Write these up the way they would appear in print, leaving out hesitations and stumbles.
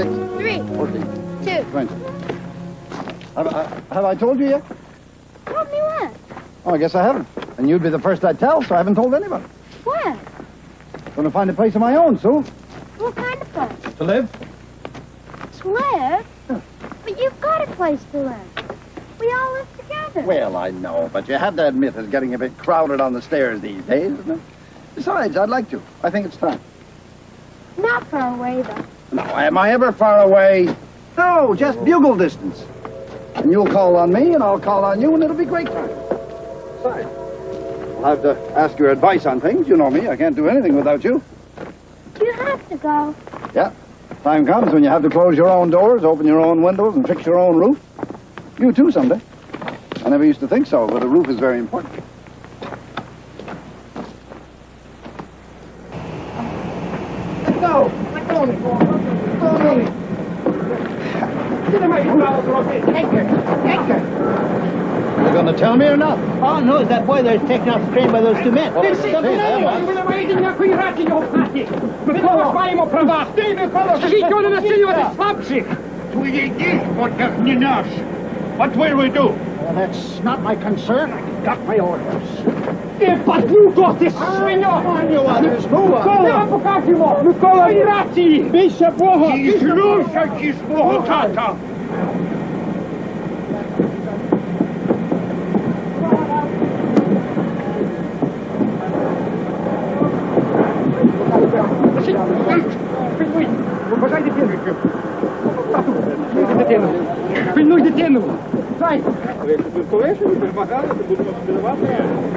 26. 3. 14. 2. 20. Have I told you yet? Told me what? Oh, I guess I haven't. And you'd be the first I'd tell, so I haven't told anybody. What? Gonna find a place of my own, Sue. What kind of place? To live? To live? But you've got a place to live. We all live together. Well, I know, but you have to admit it's getting a bit crowded on the stairs these days, isn't it? Besides, I'd like to. I think it's time. Not far away, though. No, am I ever far away? No, just bugle distance. And you'll call on me, and I'll call on you, and it'll be great time. Besides, I'll have to ask your advice on things. You know me. I can't do anything without you. You have to go. Yeah. Time comes when you have to close your own doors, open your own windows, and fix your own roof. You too, someday. I never used to think so, but a roof is very important. Let go! Let go of me! Let go of me! Edgar! You gonna tell me or not? Oh, no, that boy there's taken off the train by those two men. What will we do? Well, that's not my concern. I got my orders. But you got this swinger! On you others, move on. Пильнуй дитину! Дай!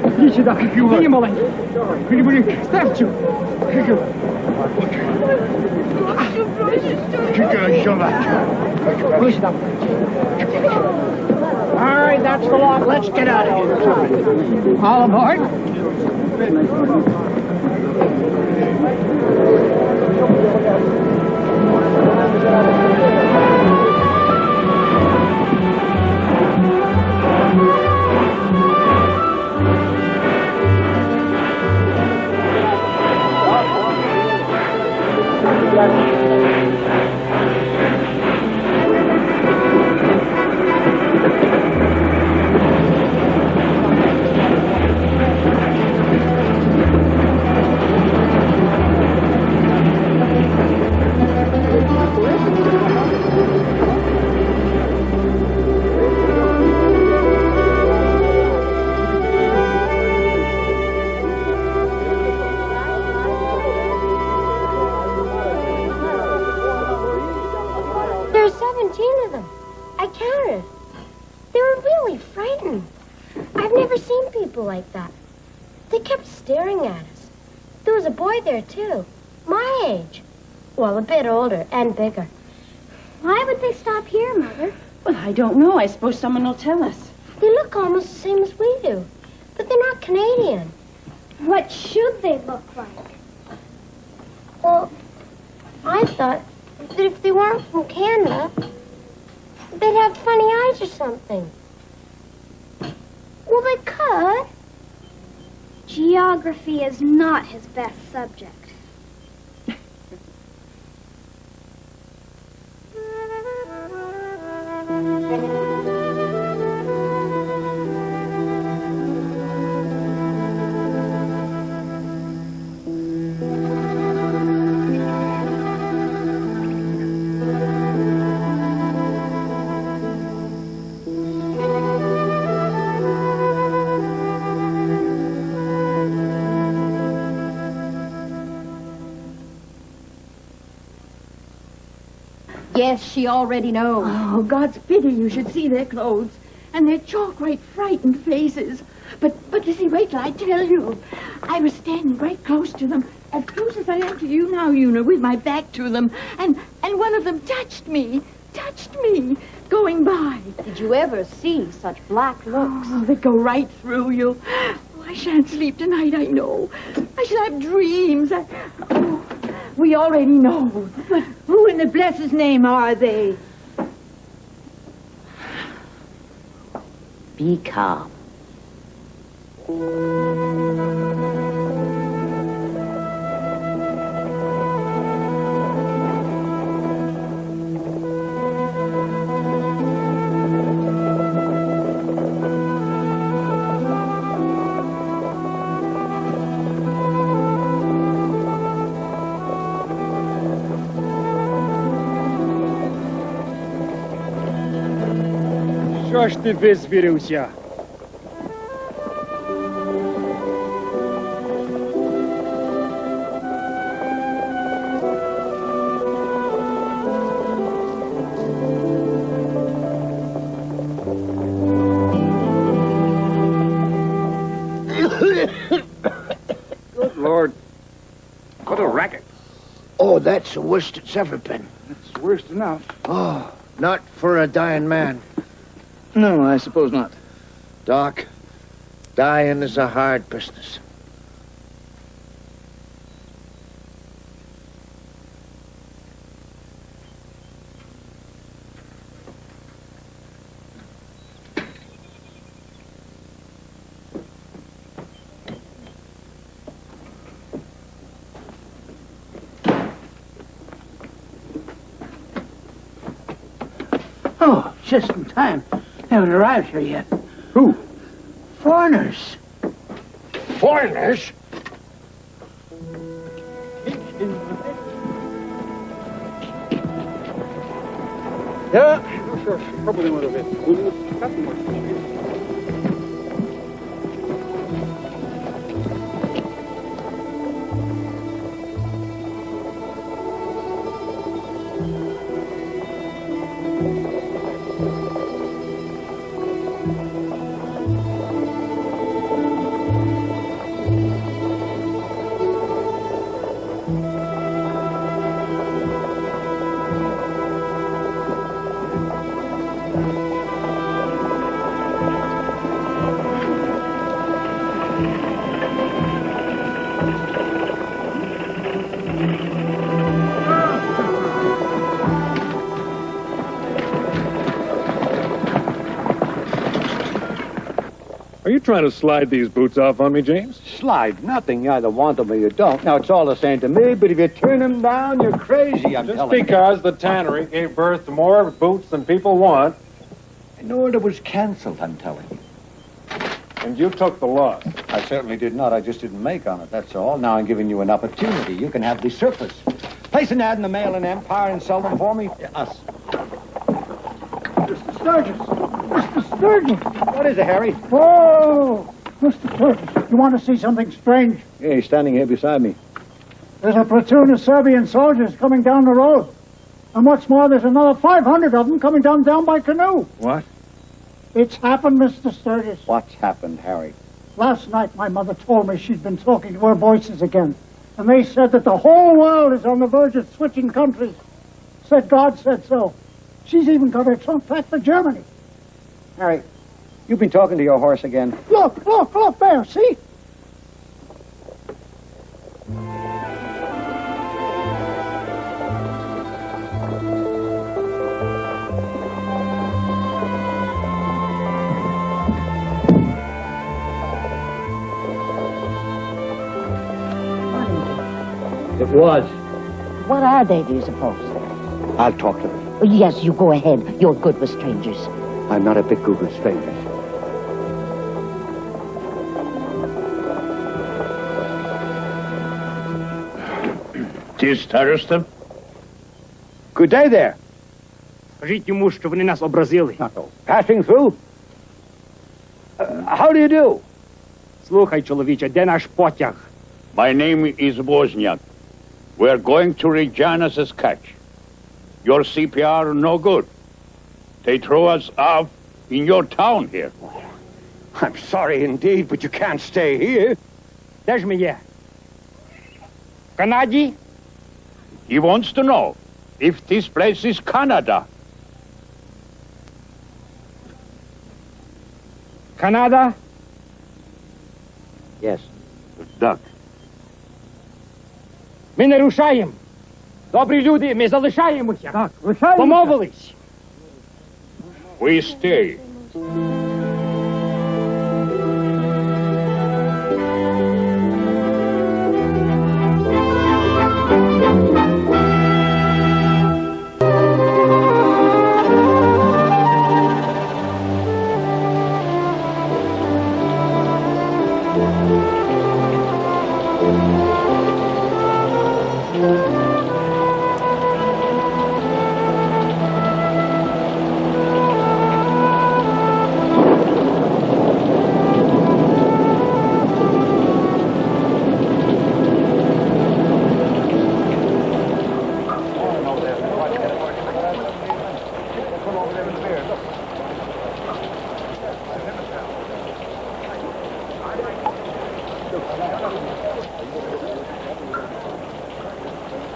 Іди сюди, ти маленький! Прибери, старчу! All right, that's the lot. Let's get out of here. All aboard. There's 17 of them. I counted. They were really frightened. I've never seen people like that. They kept staring at us. There was a boy there, too. My age. Well, a bit older and bigger. Why would they stop here, Mother? Well, I don't know. I suppose someone will tell us. They look almost the same as we do. But they're not Canadian. What should they look like? Well, I thought that if they weren't from Canada, they'd have funny eyes or something. Well, they could. Geography is not his best subject. Yes, she already knows. Oh, God's pity you should see their clothes. And their chalk-white, frightened faces. But you see, wait till I tell you. I was standing right close to them, as close as I am to you now, Una, with my back to them. And one of them touched me, going by. Did you ever see such black looks? Oh, they go right through you. Oh, I shan't sleep tonight, I know. I shall have dreams. We already know. But who in the blessed name are they? Be calm. Що ж ти визвірився? Good Lord. What a racket. Oh, that's the worst it's ever been. It's worse enough. Oh, not for a dying man. No, I suppose not. Doc, dying is a hard business. Oh, just in time. They haven't arrived here yet. Who? Foreigners. Foreigners? Yeah. Probably one of it. Are you trying to slide these boots off on me, James? Slide nothing. You either want them or you don't. Now, it's all the same to me, but if you turn them down, you're crazy, I'm Just telling you. because the tannery gave birth to more boots than people want, An order was canceled, I'm telling you. and you took the loss. I certainly did not. I just didn't make on it, that's all. Now I'm giving you an opportunity. You can have the surplus. Place an ad in the Mail and Empire and sell them for me. Us. Mr. Sturgis. Mr. Sturgis. What is it, Harry? Oh, Mr. Sturgis, you want to see something strange? Yeah, he's standing here beside me. There's a platoon of Serbian soldiers coming down the road. And what's more, there's another 500 of them coming down by canoe. What? It's happened, Mr. Sturgis. What's happened, Harry? Last night, my mother told me she'd been talking to her voices again. And they said that the whole world is on the verge of switching countries. Said God said so. She's even got her trunk packed for Germany. Harry, you've been talking to your horse again. Look there, see? It was. What are they, do you suppose? I'll talk to them. Oh, yes, you go ahead. You're good with strangers. I'm not a bit good with strangers. Tis староста? Good day there. Скажіть йому, що вони нас образили. Passing through? How do you do? Слухай, чоловіче, де наш потяг? My name is Wozniak. We're going to Regina's catch. Your CPR no good. They throw us off in your town here. I'm sorry indeed, but you can't stay here. Де ж ми є? В Канаді? He wants to know if this place is Canada. Канада? Yes. Duck. Ми не рушаємо. Добрі люди, ми залишаємося. Так, лишаємося. Помовились. We stay.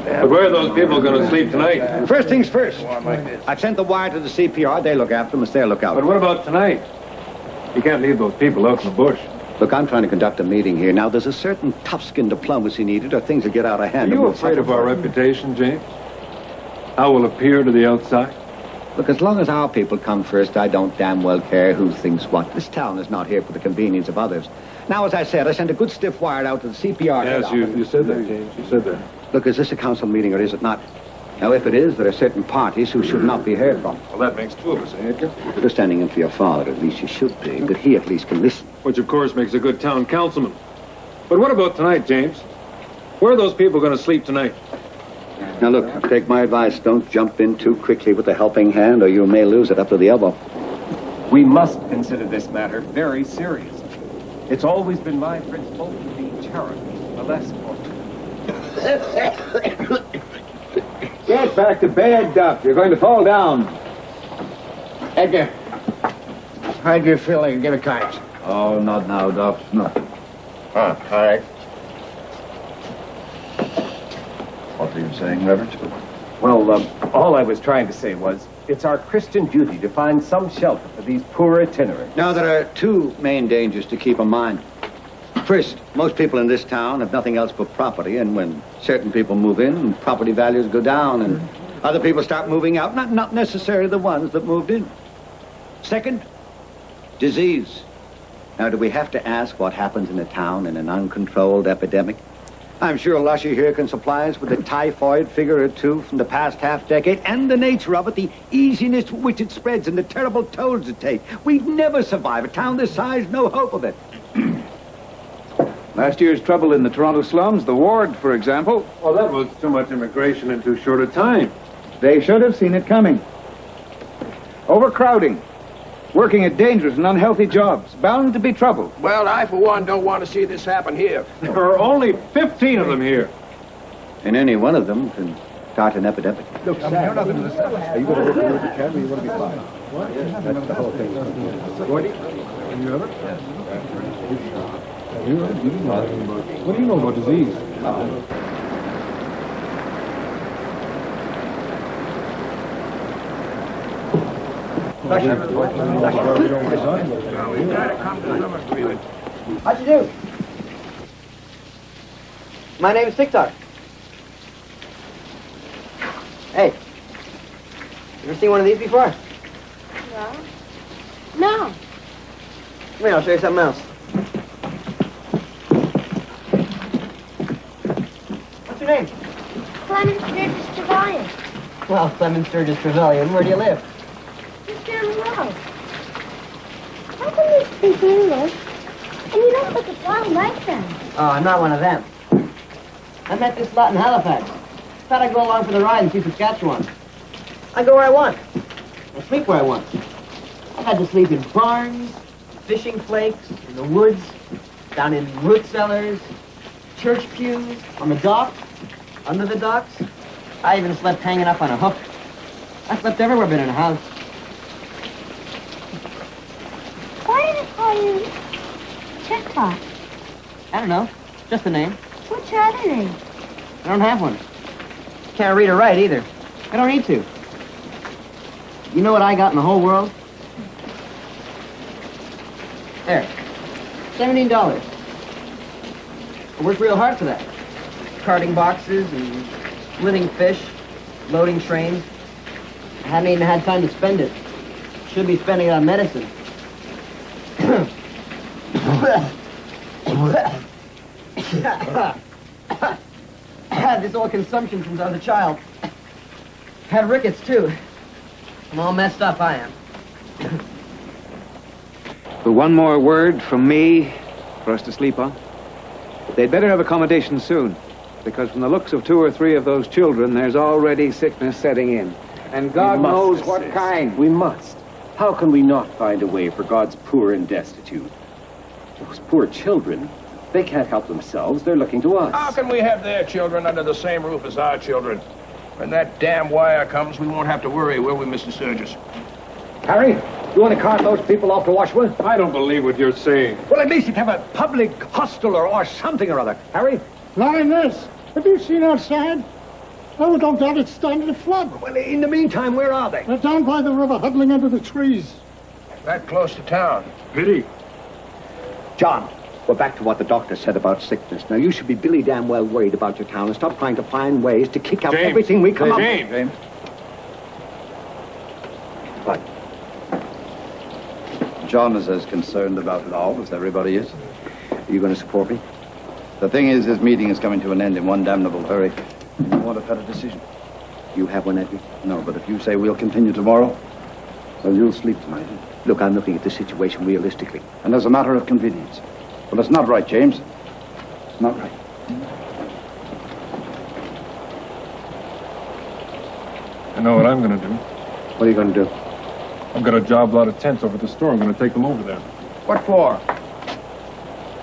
But where are those people going to sleep tonight? First things first. I've sent the wire to the CPR. They look after them. It's their lookout. But what about tonight? You can't leave those people out in the bush. Look, I'm trying to conduct a meeting here. Now, there's a certain tough-skin diplomacy needed or things will get out of hand. Are you afraid of our reputation, James? How we'll appear to the outside? Look, as long as our people come first, I don't damn well care who thinks what. This town is not here for the convenience of others. Now, as I said, I sent a good stiff wire out to the CPR. Yes, you said that, James. You said that. Look, is this a council meeting or is it not? Now, if it is, there are certain parties who should not be heard from. Well, that makes two of us, eh, Edgar? You're standing in for your father, at least you should be. But he at least can listen. Which, of course, makes a good town councilman. But what about tonight, James? Where are those people going to sleep tonight? Now, look, take my advice. Don't jump in too quickly with a helping hand, or you may lose it up to the elbow. We must consider this matter very seriously. It's always been my principle to be charitable, the less fortunate. Get back to bed, Duff. You're going to fall down. Edgar, how do you feel? I can give a cards. Oh, not now, Duff. No. Oh, all right. What were you saying, Reverend? Well, all I was trying to say was, it's our Christian duty to find some shelter for these poor itinerants. Now, there are two main dangers to keep in mind. First, most people in this town have nothing else but property, and when certain people move in, property values go down, and other people start moving out, not necessarily the ones that moved in. Second, disease. Now, do we have to ask what happens in a town in an uncontrolled epidemic? I'm sure Lushy here can supply us with a typhoid figure or two from the past half-decade, and the nature of it, the easiness with which it spreads, and the terrible tolls it takes. We'd never survive. A town this size, no hope of it. Last year's trouble in the Toronto slums, the ward, for example. Well, that was too much immigration in too short a time. They should have seen it coming. Overcrowding. Working at dangerous and unhealthy jobs. Bound to be trouble. Well, I, for one, don't want to see this happen here. There are only 15 of them here. And any one of them can start an epidemic. Look, Sam, you're nothing to listen. Are you going to work with the camera or you want to be fine? What? That's the whole thing. Gordy, have you ever? Yes. What do you know about disease? How'd you do? My name is TikTok. Hey, you ever seen one of these before? No. Come here, I'll show you something else. What's your name? Clement Sturgis Trevelyan. Well, Clement Sturgis Trevelyan. Where do you live? Just down the road. How come you speak English? And you don't look at all like them. Oh, I'm not one of them. I met this lot in Halifax. Thought I'd go along for the ride and see Saskatchewan. I go where I want. I sleep where I want. I've had to sleep in barns, fishing flakes, in the woods, down in root cellars, church pews, on the dock, under the docks. I even slept hanging up on a hook. I slept everywhere but in a house. Why do they call you TikTok? I don't know. Just a name. What's your other name? I don't have one. Can't read or write either. I don't need to. You know what I got in the whole world? There. $17. I worked real hard for that. Carting boxes and living fish, loading trains. I hadn't even had time to spend it. Should be spending it on medicine. Had this old consumption since I was a child. Had rickets, too. I'm all messed up, I am. But one more word from me for us to sleep on. They'd better have accommodation soon, because from the looks of 2 or 3 of those children, there's already sickness setting in. And God knows what kind. We must. How can we not find a way for God's poor and destitute? Those poor children, they can't help themselves. They're looking to us. How can we have their children under the same roof as our children? When that damn wire comes, we won't have to worry, will we, Mr. Sturgis? Harry, You want to cart those people off to Washwood? I don't believe what you're saying. Well, at least you'd have a public hostel or something or other. Harry? Not in this. Have you seen outside? Oh, don't doubt it's starting to flood. Well, in the meantime, where are they? They're down by the river, huddling under the trees. That close to town. Pity. John, we're back to what the doctor said about sickness. Now, you should be Billy damn well worried about your town and stop trying to find ways to kick out James. everything we come up with. James. What? John is as concerned about it all as everybody is. Are you going to support me? The thing is, this meeting is coming to an end in one damnable hurry. I want to cut a decision. You have one, Edgar? No, but if you say we'll continue tomorrow, well, you'll sleep tonight. Look, I'm looking at the situation realistically. And as a matter of convenience. But it's not right, James. It's not right. I know what I'm going to do. What are you going to do? I've got a job lot of tents over at the store. I'm going to take them over there. What for?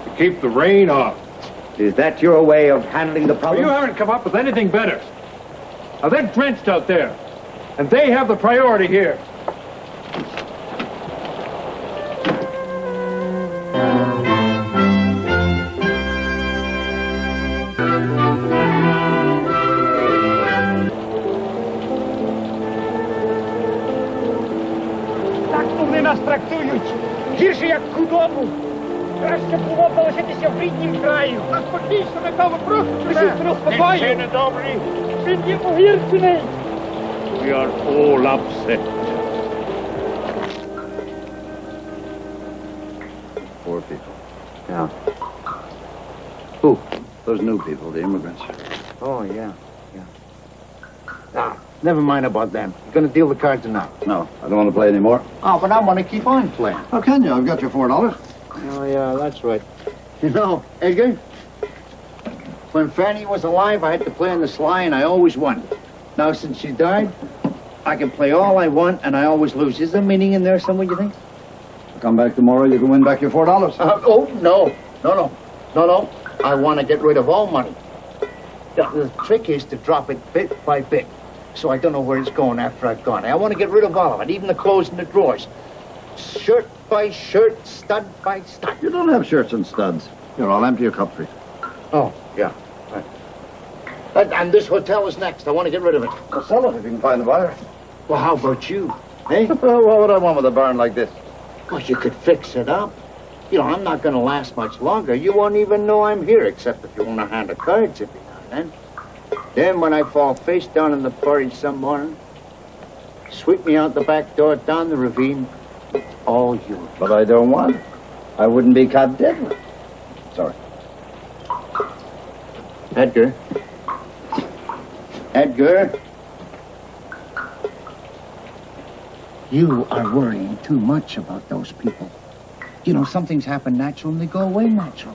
To keep the rain off. Is that your way of handling the Well, problem? you haven't come up with anything better. Now, they're drenched out there, and they have the priority here. Так вони нас трактують. Гірше, як худобу. Краще було б залишитися в ріднім краю. А спокійно, Микола, просто живе. Спокійно. Недобрий. Він є погірчений. We are all upset. Poor people. Yeah. Who? Those new people, the immigrants. Oh, yeah. Now, never mind about them. You're going to deal the cards or not? No, I don't want to play anymore. Oh, but I want to keep on playing. How can you? I've got your $4. Oh, yeah, that's right. You know, Edgar, when Fanny was alive, I had to play on the sly, and I always won. Now, since she died, I can play all I want, and I always lose. Is there meaning in there somewhere, you think? Come back tomorrow, you can win back your $4. Oh, no. I want to get rid of all money. The trick is to drop it bit by bit, so I don't know where it's going after I've gone. I want to get rid of all of it, even the clothes in the drawers. Shirt by shirt, stud by stud. You don't have shirts and studs. You're all empty of cupfeet. Oh, yeah. Right. And this hotel is next. I want to get rid of it. Well, sell it if you can find the buyer. Well, how about you? Eh? Well, what would I want with a barn like this? Well, you could fix it up. You know, I'm not going to last much longer. You won't even know I'm here, except if you want a hand of cards every now and then. Then when I fall face down in the porridge some morning, sweep me out the back door, down the ravine, all yours. But I don't want it. I wouldn't be caught dead with it. Sorry. Edgar. You are worrying too much about those people. You know, some things happen natural and they go away natural.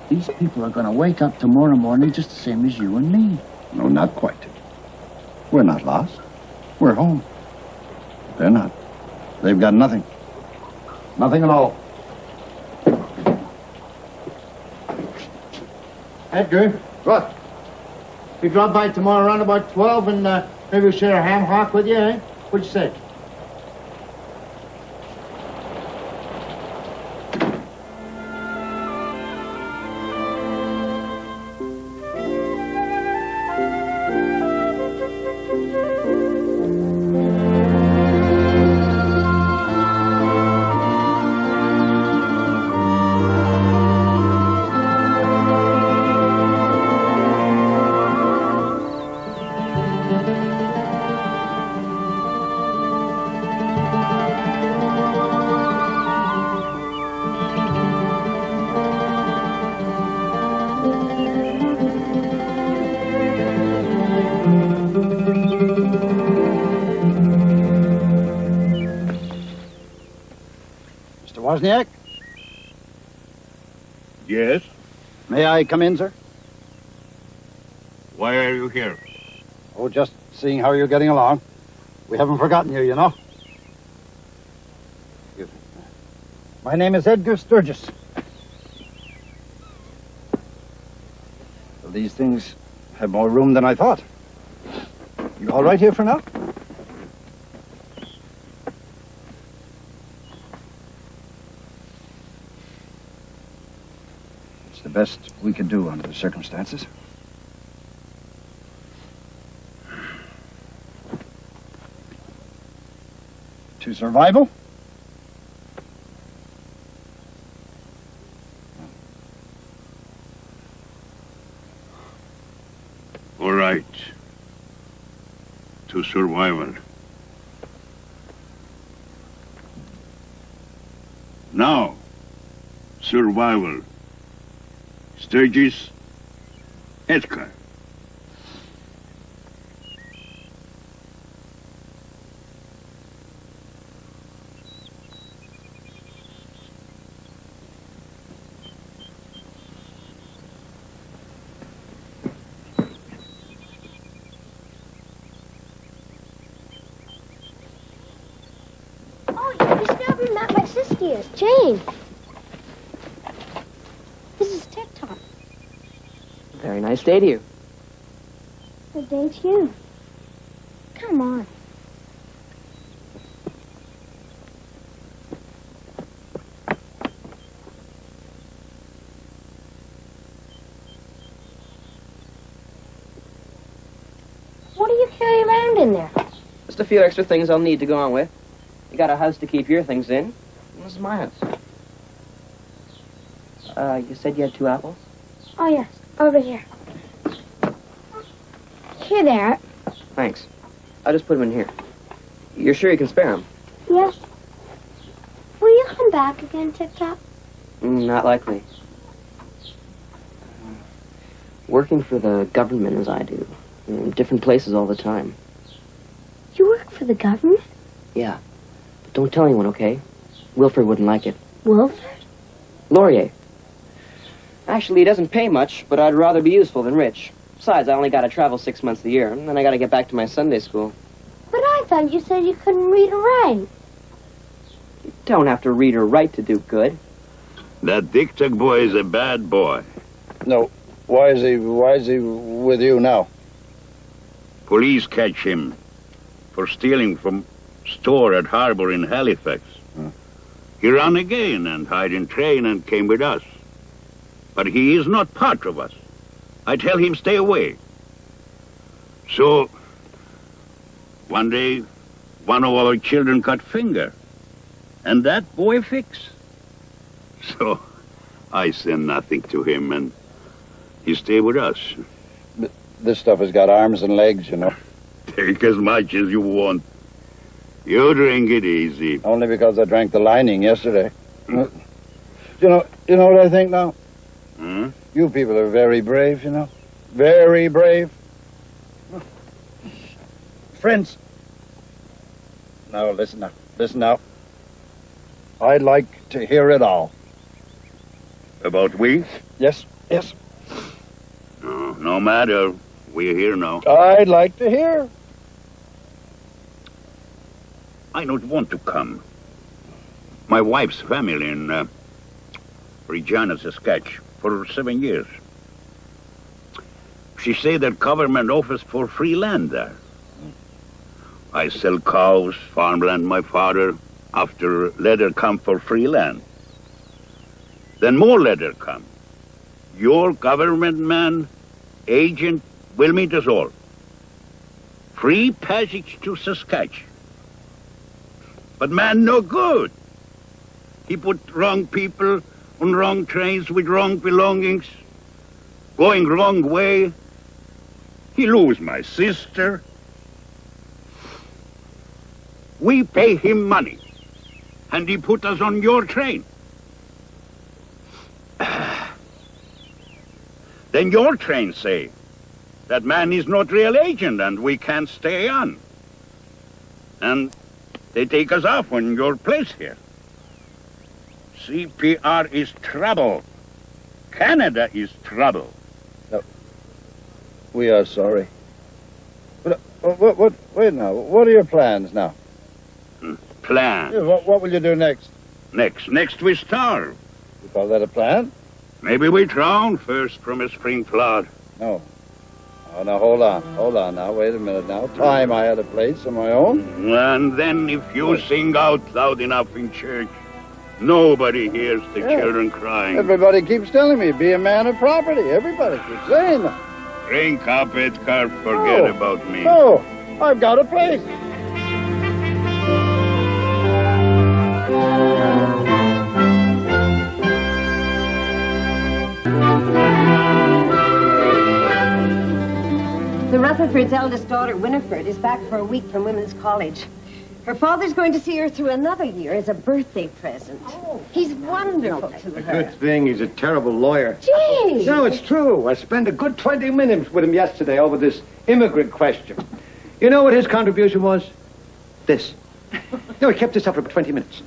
These people are going to wake up tomorrow morning just the same as you and me. No, not quite. We're not lost. We're home. They're not. They've got nothing. Nothing at all. Edgar. What? We drop by tomorrow around about 12 and maybe we'll share a ham hock with you, eh? What'd you say? Wozniak? Yes? May I come in, sir? Why are you here? Oh, just seeing how you're getting along. We haven't forgotten you, you know. Excuse me. My name is Edgar Sturgis. Well, these things have more room than I thought. You all right here for now? the best we could do under the circumstances. To survival? All right. To survival. Now, survival. Sturgis, Edgar. Oh, you just never met my sister, Jane. This is TikTok. Very nice day to you. Good day to you. Come on. What do you carry around in there? Just a few extra things I'll need to go on with. You got a house to keep your things in. This is my house. You said you had 2 apples? Oh, yes. Over here. Here they are. Thanks. I'll just put them in here. You're sure you can spare them? Yes. Will you come back again, TikTok? Not likely. Working for the government as I do. In different places all the time. You work for the government? Yeah. But don't tell anyone, okay? Wilford wouldn't like it. Wilford? Laurier. Actually, he doesn't pay much, but I'd rather be useful than rich. Besides, I only got to travel 6 months a year, and then I got to get back to my Sunday school. But I thought you said you couldn't read or write. You don't have to read or write to do good. That Dick-Tuck boy is a bad boy. No. Why is he with you now? Police catch him for stealing from store at Harbor in Halifax. He ran again and hid in train and came with us. But he is not part of us. I tell him stay away. So, one day, one of our children cut finger. And that boy fix. So, I send nothing to him and he stay with us. But this stuff has got arms and legs, you know. Take as much as you want. You drink it easy. Only because I drank the lining yesterday. You know what I think now? Hmm? You people are very brave, you know. Very brave. Friends. Now, listen now. Listen now. I'd like to hear it all. About we? Yes, yes. No matter. We're here now. I'd like to hear. I don't want to come. My wife's family in Regina, Saskatchewan, for 7 years. She say that government offers for free land there. I sell cows, farmland my father, after leather come for free land. Then more leather come. Your government man, agent, will meet us all. Free passage to Saskatchewan. But man, no good. He put wrong people on wrong trains with wrong belongings, going wrong way. He lose my sister. We pay him money, and he put us on your train. Then your train say that man is not real agent and we can't stay on. And they take us off on your place here. CPR is trouble. Canada is trouble. No. We are sorry. But, wait now. What are your plans now? Plan. Yeah, what will you do next? Next we starve. You call that a plan? Maybe we drown first from a spring flood. No. Oh, now, hold on now. Wait a minute now. Time I had a place of my own. And then if you sing out loud enough in church, Nobody hears the children crying. Everybody keeps telling me, be a man of property. Everybody keeps saying that. Drink up, Edgar. Forget about me. Oh, I've got a place. The Rutherford's eldest daughter, Winifred, is back for a week from Women's College. Her father's going to see her through another year as a birthday present. He's wonderful to her. Good thing he's a terrible lawyer. Gee! No, it's true. I spent a good 20 minutes with him yesterday over this immigrant question. You know what his contribution was? This. No, he kept this up for about 20 minutes.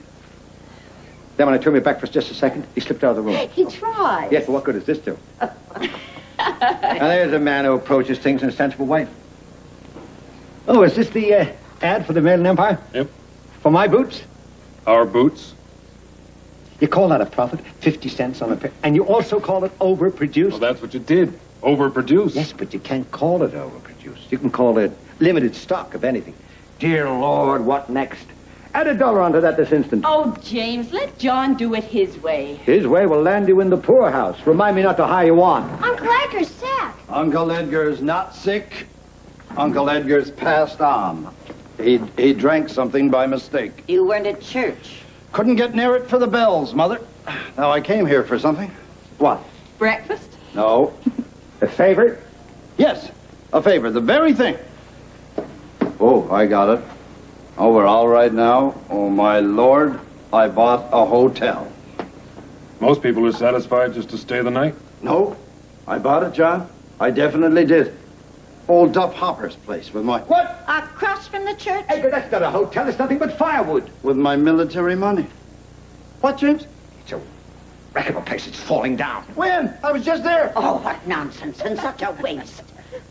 Then when I turned my back for just a second, he slipped out of the room. He tried. Yes, but what good does this do? Now, there's a man who approaches things in a sensible way. Oh, is this the ad for the Mail and Empire? Yep. For my boots? Our boots? You call that a profit? 50 cents on a pair. And you also call it overproduced? Well, that's what you did. Overproduced. Yes, but you can't call it overproduced. You can call it limited stock, if anything. Dear Lord, what next? Add $1 onto that this instant. Oh, James, let John do it his way. His way will land you in the poorhouse. Remind me not to hire you on. Uncle Edgar's sick. Uncle Edgar's not sick. Uncle Edgar's passed on. He drank something by mistake. You weren't at church. Couldn't get near it for the bells, Mother. Now, I came here for something. What? Breakfast? No. A favor? Yes, a favor. The very thing. Oh, I got it. Oh, we're all right now. Oh, my Lord, I bought a hotel. Most people are satisfied just to stay the night. No, I bought it, John. I definitely did. Old Duff Hopper's place with my... What? Across from the church? Edgar, that's not a hotel. It's nothing but firewood. With my military money. What, James? It's a wreck of a place. It's falling down. When? I was just there. Oh, what nonsense and such a waste.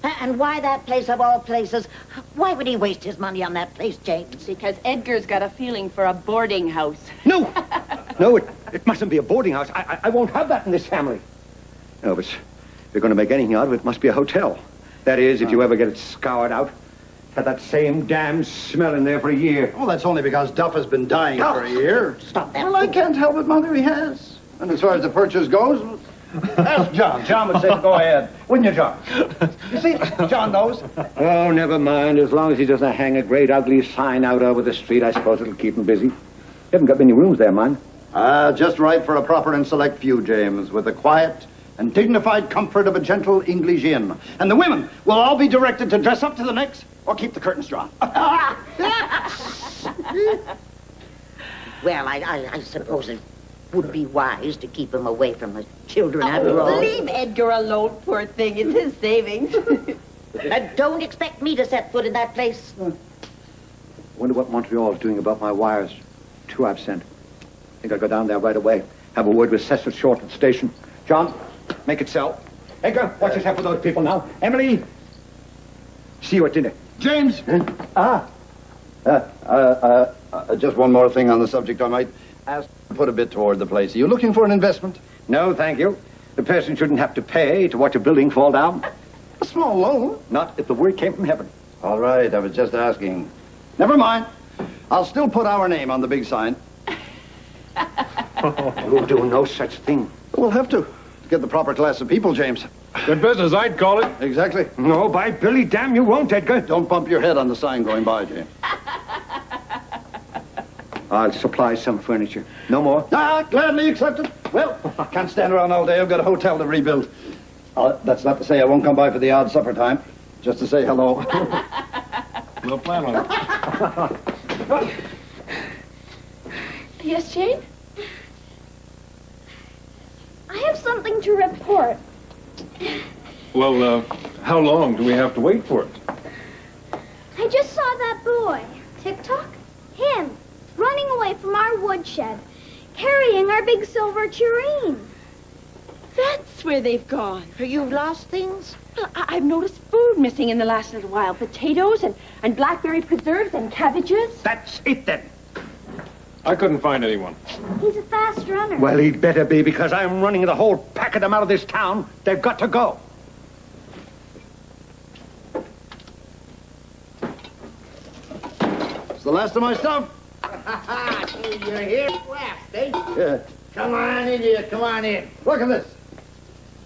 And why that place of all places? Why would he waste his money on that place, James? Because Edgar's got a feeling for a boarding house. No! No, it mustn't be a boarding house. I won't have that in this family. No, but if you're going to make anything out of it, it must be a hotel. That is, if you ever get it scoured out. Had that same damn smell in there for a year. Well, that's only because Duff has been dying for a year. Stop that. Well, I can't help it, Mother, he has. And as far as the purchase goes, ask John. John would say, go ahead. Wouldn't you, John? You see, John knows. Oh, never mind. As long as he doesn't hang a great ugly sign out over the street, I suppose it'll keep him busy. You haven't got many rooms there, man. Just right for a proper and select few, James, with the quiet and dignified comfort of a gentle English inn. And the women will all be directed to dress up to the necks or keep the curtains drawn. Well, I suppose it would be wise to keep him away from the children after all. Leave Edgar alone, poor thing. It's his savings. And don't expect me to set foot in that place. Wonder what Montreal's doing about my wires. 2 I've sent. Think I'll go down there right away. Have a word with Cecil Short at the station. John, make it sell. Edgar, watch yourself with those people now. Emily, see you at dinner. James! Ah. Just one more thing on the subject I might ask to put a bit toward the place. Are you looking for an investment? No, thank you. The person shouldn't have to pay to watch a building fall down. A small loan. Not if the word came from heaven. All right, I was just asking. Never mind. I'll still put our name on the big sign. You'll do no such thing. We'll have to get the proper class of people, James. Good business, I'd call it. Exactly. No, by Billy, damn you won't, Edgar. Don't bump your head on the sign going by, James. I'll supply some furniture. No more? Gladly accepted. Well, I can't stand around all day. I've got a hotel to rebuild. That's not to say I won't come by for the odd supper time. Just to say hello. We'll plan on it. Yes, Jane? I have something to report. Well, how long do we have to wait for it? I just saw that boy. TikTok? Him. Running away from our woodshed. Carrying our big silver tureen. That's where they've gone. You've lost things? I've noticed food missing in the last little while. Potatoes and blackberry preserves and cabbages. That's it, then. I couldn't find anyone. He's a fast runner. Well, he'd better be, because I'm running the whole pack of them out of this town. They've got to go. It's the last of my stuff. You're here at last, eh? Yeah. Come on in here, come on in. Look at this.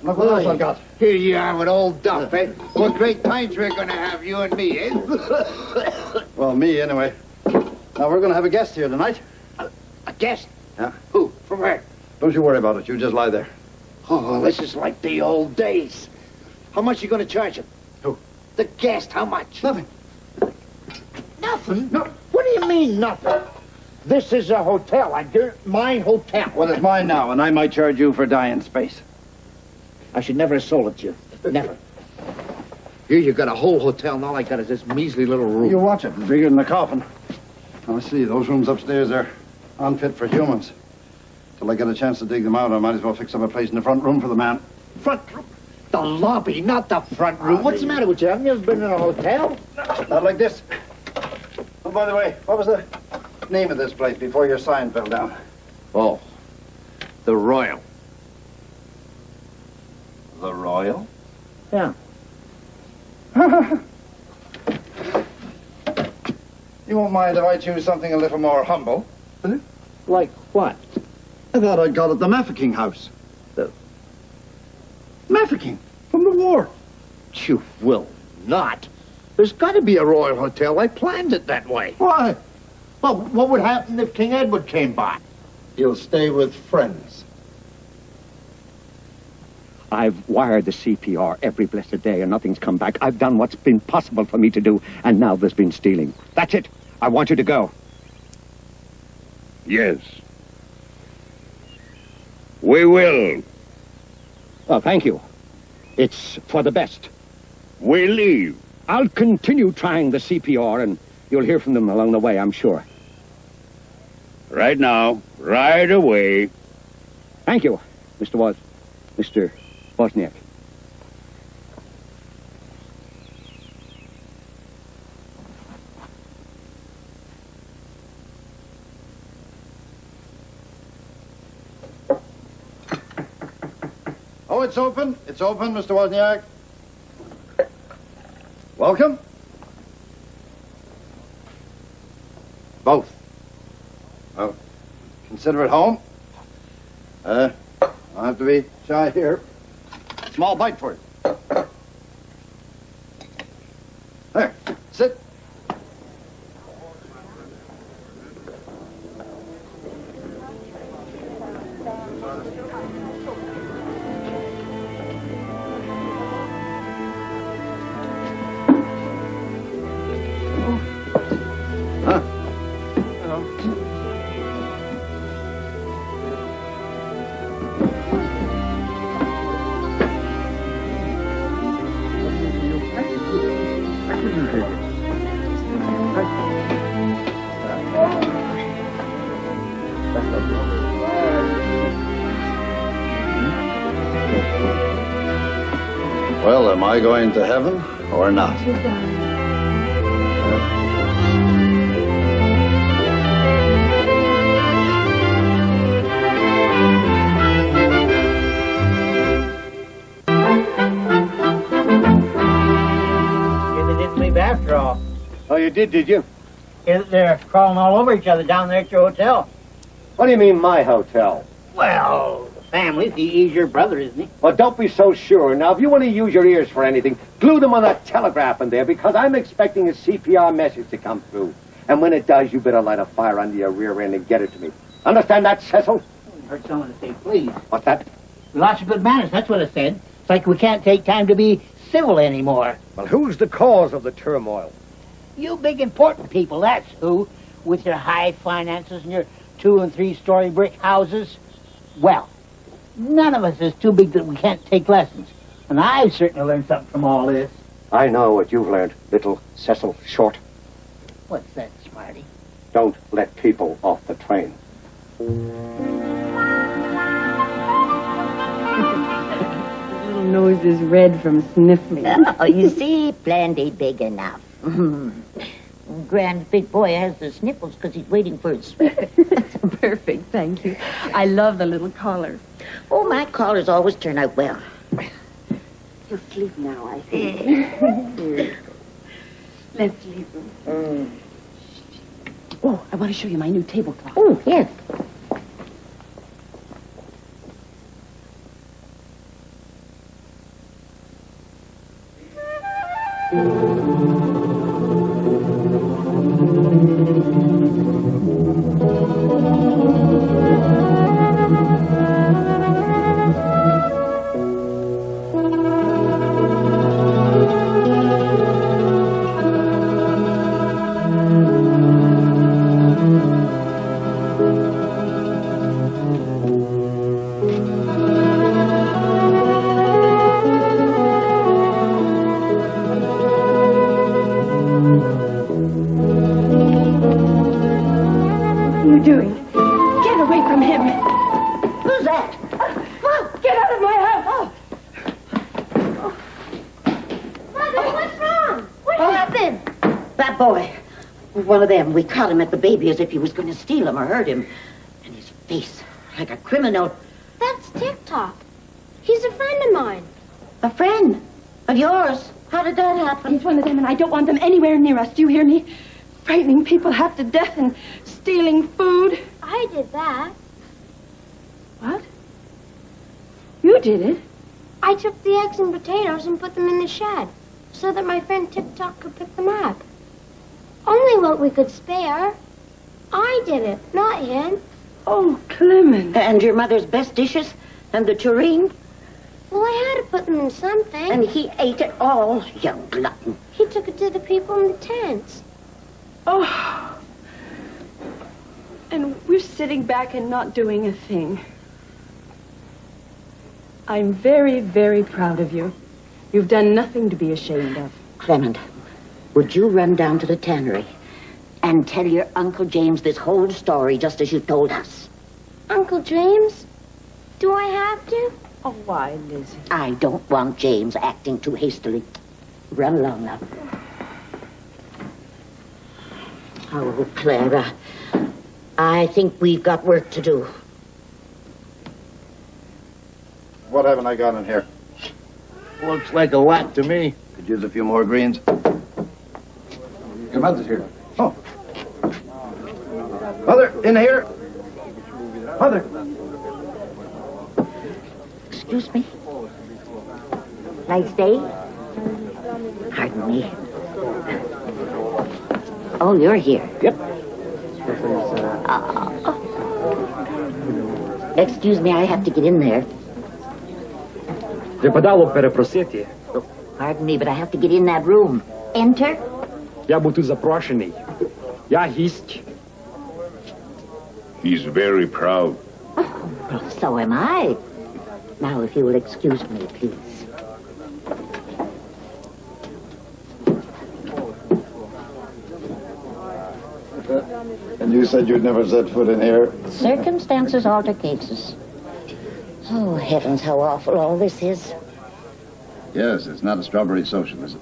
Look what else I've got. Here you are with old Duff, eh? What great times we're going to have, you and me, eh? Well, me, anyway. Now, we're going to have a guest here tonight. A guest? Yeah. Who? From where? Don't you worry about it. You just lie there. Oh, this is like the old days. How much you going to charge him? Who? The guest, how much? Nothing. Nothing? No. What do you mean, nothing? This is a hotel. My hotel. Well, it's mine now, and I might charge you for dying space. I should never have sold it to you. Never. Here you got a whole hotel, and all I got is this measly little room. You watch it. It's bigger than the coffin. I see. Those rooms upstairs are unfit for humans. Till I get a chance to dig them out, I might as well fix up a place in the front room for the man. Front room? The lobby, not the front room. What's the matter with you? Haven't you ever been in a hotel? Not like this. Oh, by the way, what was the name of this place before your sign fell down? Oh, the Royal. The Royal? Yeah. You won't mind if I choose something a little more humble, will you? Like what? I thought I'd call it the Mafeking House. The Mafeking? From the war. You will not. There's got to be a Royal Hotel. I planned it that way. Why? Well, what would happen if King Edward came by? You'll stay with friends. I've wired the CPR every blessed day and nothing's come back. I've done what's been possible for me to do, and now there's been stealing. That's it. I want you to go. Yes. We will. Oh, thank you. It's for the best. We leave. I'll continue trying the CPR, and you'll hear from them along the way, I'm sure. Right now. Right away. Thank you, Mr. Wozniak. Oh, it's open. It's open, Mr. Wozniak. Welcome. Both. Well, consider it home. I'll have to be shy here. Small bite for you. There, sit. Well, am I going to heaven or not? They didn't leave after all. Oh, you did you? They're crawling all over each other down there at your hotel. What do you mean, my hotel? Well, the family. He's your brother, isn't he? Well, don't be so sure. Now, if you want to use your ears for anything, glue them on that telegraph in there, because I'm expecting a CPR message to come through. And when it does, you better light a fire under your rear end and get it to me. Understand that, Cecil? I heard someone say, please. What's that? Lots of good manners, that's what it said. It's like we can't take time to be civil anymore. Well, who's the cause of the turmoil? You big important people, that's who. With your high finances and your 2- and 3-story brick houses. Well, none of us is too big that we can't take lessons. And I've certainly learned something from all this. I know what you've learned, little Cecil Short. What's that, Smarty? Don't let people off the train. Little nose is red from sniffling. Oh, you see, plenty big enough. Grand big boy has the sniffles because he's waiting for his sweater. Perfect, thank you. I love the little collar. Oh, my collars always turn out well. He'll sleep now, I think. Let's leave him. Oh, I want to show you my new tablecloth. Oh, yes. What are you doing? Get away from him. Who's that? Get out of my house. Mother, what's wrong? What happened? That boy. One of them. We caught him at the baby as if he was going to steal him or hurt him. And his face, like a criminal. That's TikTok. He's a friend of mine. A friend of yours. How did that happen? He's one of them, and I don't want them anywhere near us. Do you hear me? Frightening people half to death and stealing food. I did that. What? You did it? I took the eggs and potatoes and put them in the shed so that my friend TikTok could pick them up. Only what we could spare. I did it, not him. Oh, Clement. And your mother's best dishes? And the tureen? Well, I had to put them in something. And he ate it all, young glutton. He took it to the people in the tents. Oh. And we're sitting back and not doing a thing. I'm very, very proud of you. You've done nothing to be ashamed of. Clement, would you run down to the tannery and tell your Uncle James this whole story just as you told us? Uncle James? Do I have to? Oh, why, Lizzie? I don't want James acting too hastily. Run along now. Oh, Clara, I think we've got work to do. What haven't I got in here? Looks like a lot to me. Could use a few more greens. Your mother's here. Oh. Mother, in here. Mother. Excuse me. Nice day? Pardon me. Oh, you're here. Yep. Excuse me, I have to get in there. Преподало перепросити. Pardon me, but I have to get in that room. Enter. Я буду запрошений. Я гість. He's very proud. Well, so am I. Now, if you will excuse me, please. And you said you'd never set foot in here? Circumstances alter cases. Oh, heavens, how awful all this is. Yes, it's not a strawberry socialism.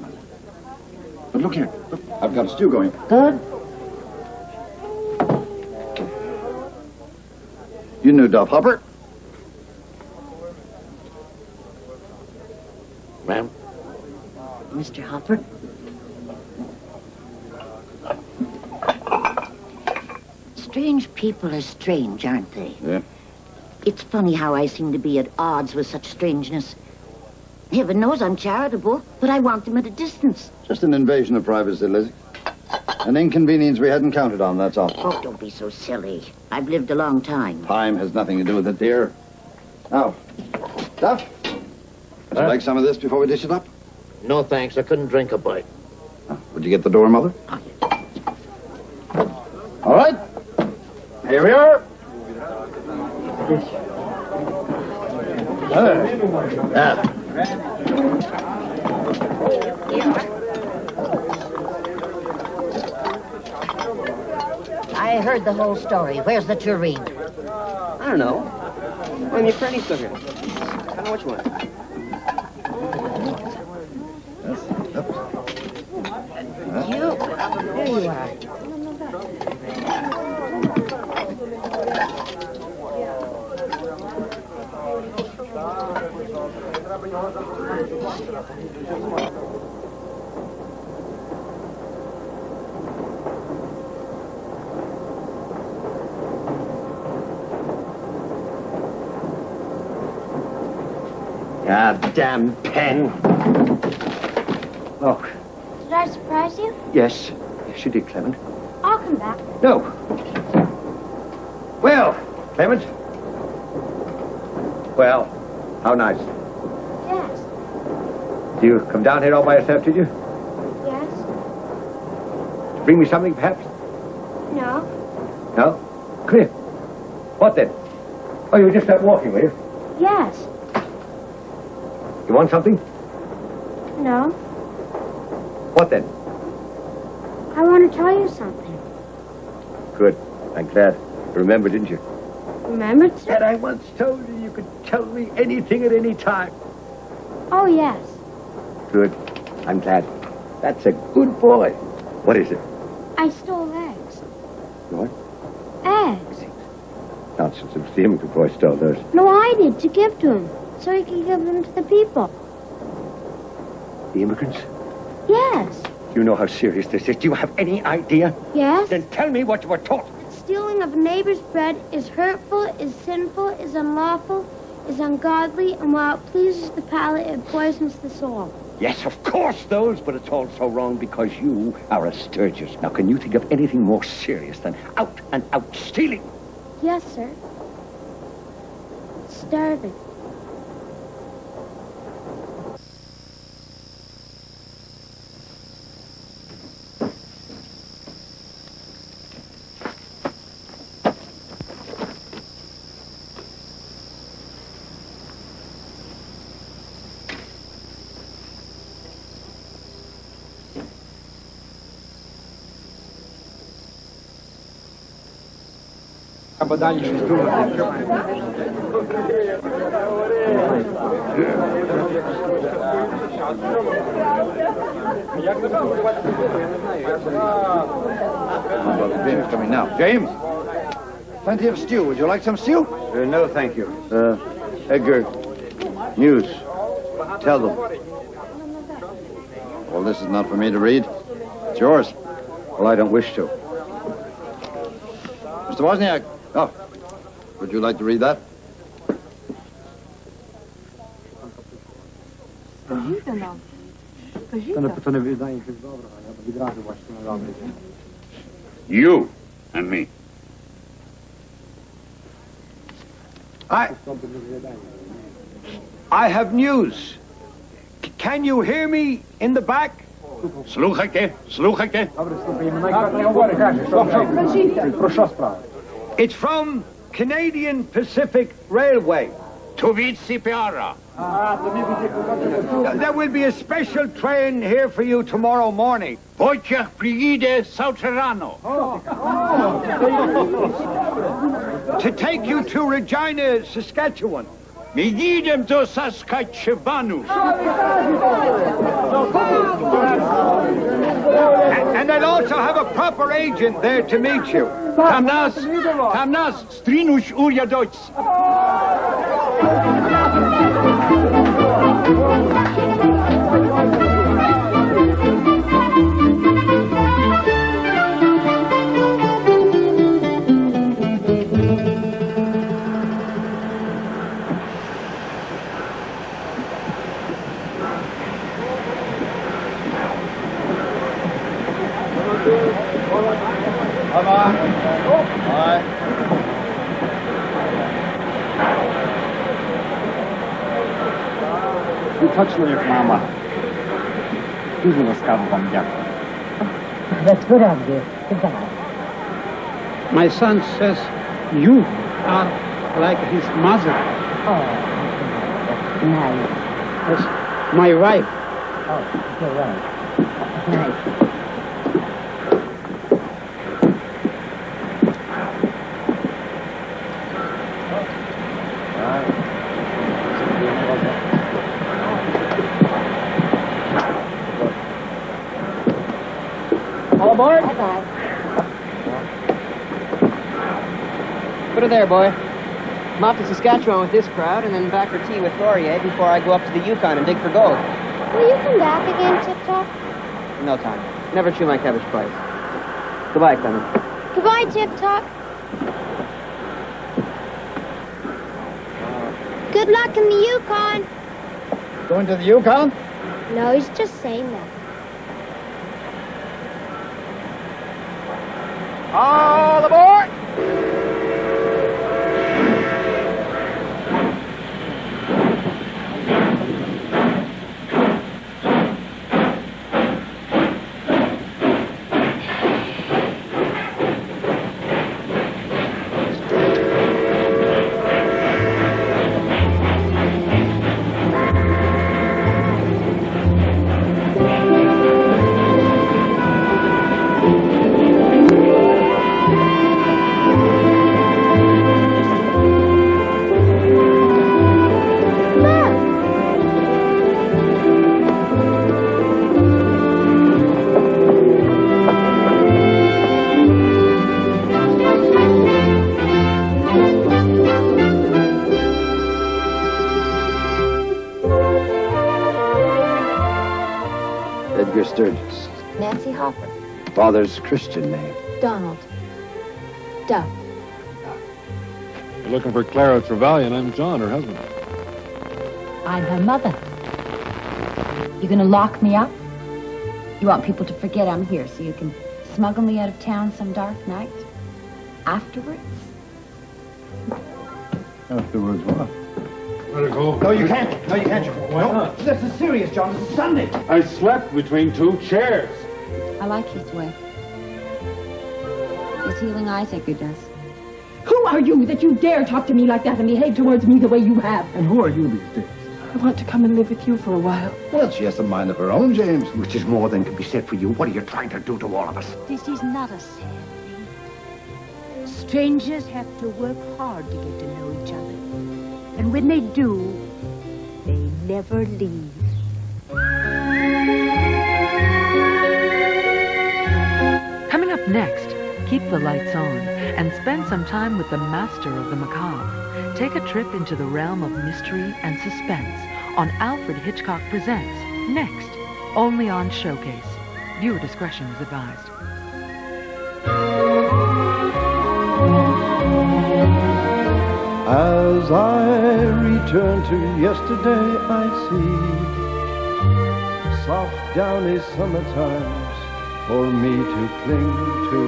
But look here. Look, I've got a stew going. Good. You knew Duff Hopper? Ma'am? Mr. Hopper? Strange people are strange, aren't they? Yeah. It's funny how I seem to be at odds with such strangeness. Heaven knows I'm charitable, but I want them at a distance. Just an invasion of privacy, Lizzie. An inconvenience we hadn't counted on, that's all. Oh, don't be so silly. I've lived a long time. Time has nothing to do with it, dear. Now, Duff, would you like some of this before we dish it up? No, thanks. I couldn't drink a bite. Would you get the door, Mother? All right. Here we are. I heard the whole story. Where's the tureen? I don't know. One of your friends took it. I don't know which one. There you are. Ah, damn pen. Oh, Did I surprise you? yes. Yes, you did, Clement. I'll come back. No. Well, Clement. Well, how nice. Yes. Do you come down here all by yourself, did you? Yes. Bring me something, perhaps? No. No? Come here. What then? Oh, you were just out walking, were you? Yes. You want something? No. What then? I want to tell you something. Good. I'm glad. You remembered, didn't you? Remembered, sir? That I once told you you could tell me anything at any time. Oh, yes. Good. I'm glad. That's a good boy. What is it? I stole eggs. What? Eggs. Nonsense. It was the immigrant boy stole those. No, I did, to give to him. So he could give them to the people. The immigrants? Yes. You know how serious this is. Do you have any idea? Yes. Then tell me what you were taught. Stealing of a neighbor's bread is hurtful, is sinful, is unlawful, is ungodly, and while it pleases the palate, it poisons the soul. Yes, of course those, but it's all so wrong because you are a Sturgis. Now, can you think of anything more serious than out-and-out stealing? Yes, sir. Starving. Треба далі щось думати. James coming now. James? Plenty of stew. Would you like some stew? No, thank you. Edgar, news. Tell them. Well, this is not for me to read. It's yours. Well, I don't wish to. Mr. Wozniak. Oh. Would you like to read that? You and me. I have news. Can you hear me in the back? Слухайте, слухайте. It's from Canadian Pacific Railway. To від CPR. There will be a special train here for you tomorrow morning. Потяг приїде завтра рано. To take you to Regina, Saskatchewan. Ми їдемо до Саскачевану. And I'll also have a proper agent there to meet you. Там нас стрінуть урядовці. Come on. All right. Точно як мама. Дуже ласкаво вам дякую. That's good of you. Goodbye. My son says you are like his mother. Oh, nice. Yes, my wife. Oh, you're right. Nice. All aboard? Bye-bye. Put her there, boy. I'm off to Saskatchewan with this crowd and then back for tea with Laurier before I go up to the Yukon and dig for gold. Will you come back again, Tip-Top? No time. Never chew my cabbage twice. Goodbye, Clement. Goodbye, Tip-Top. Good luck in the Yukon. Going to the Yukon? No, he's just saying that. All aboard! Edgar Sturgis. Nancy Hopper. Father's Christian name. Donald. Duff. You're looking for Clara Trevelyan. I'm John, her husband. I'm her mother. You gonna lock me up? You want people to forget I'm here so you can smuggle me out of town some dark night? Afterwards? Afterwards what? Let her go. No, you can't. No, you can't. Why not? This is serious, John. This is Sunday. I slept between two chairs. I like his way. His healing eyes, Edgar does. Who are you that you dare talk to me like that and behave towards me the way you have? And who are you these days? I want to come and live with you for a while. Well, she has a mind of her own, James. Which is more than can be said for you. What are you trying to do to all of us? This is not a sad thing. Strangers have to work hard to get to know each other. And when they do, they never leave. Coming up next, keep the lights on and spend some time with the master of the macabre. Take a trip into the realm of mystery and suspense on Alfred Hitchcock Presents, next, only on Showcase. Viewer discretion is advised. As I return to yesterday, I see soft downy summertimes for me to cling to.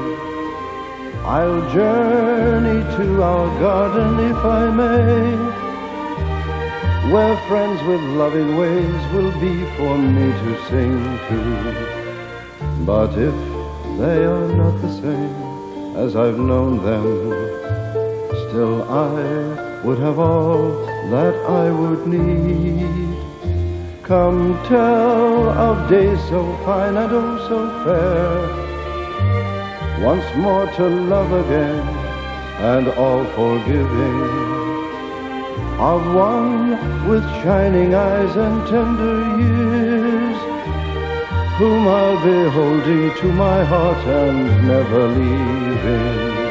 I'll journey to our garden if I may, where friends with loving ways will be for me to sing to. But if they are not the same as I've known them, still I would have all that I would need. Come tell of days so fine and oh so fair, once more to love again and all forgiving, of one with shining eyes and tender years, whom I'll be holding to my heart and never leaving.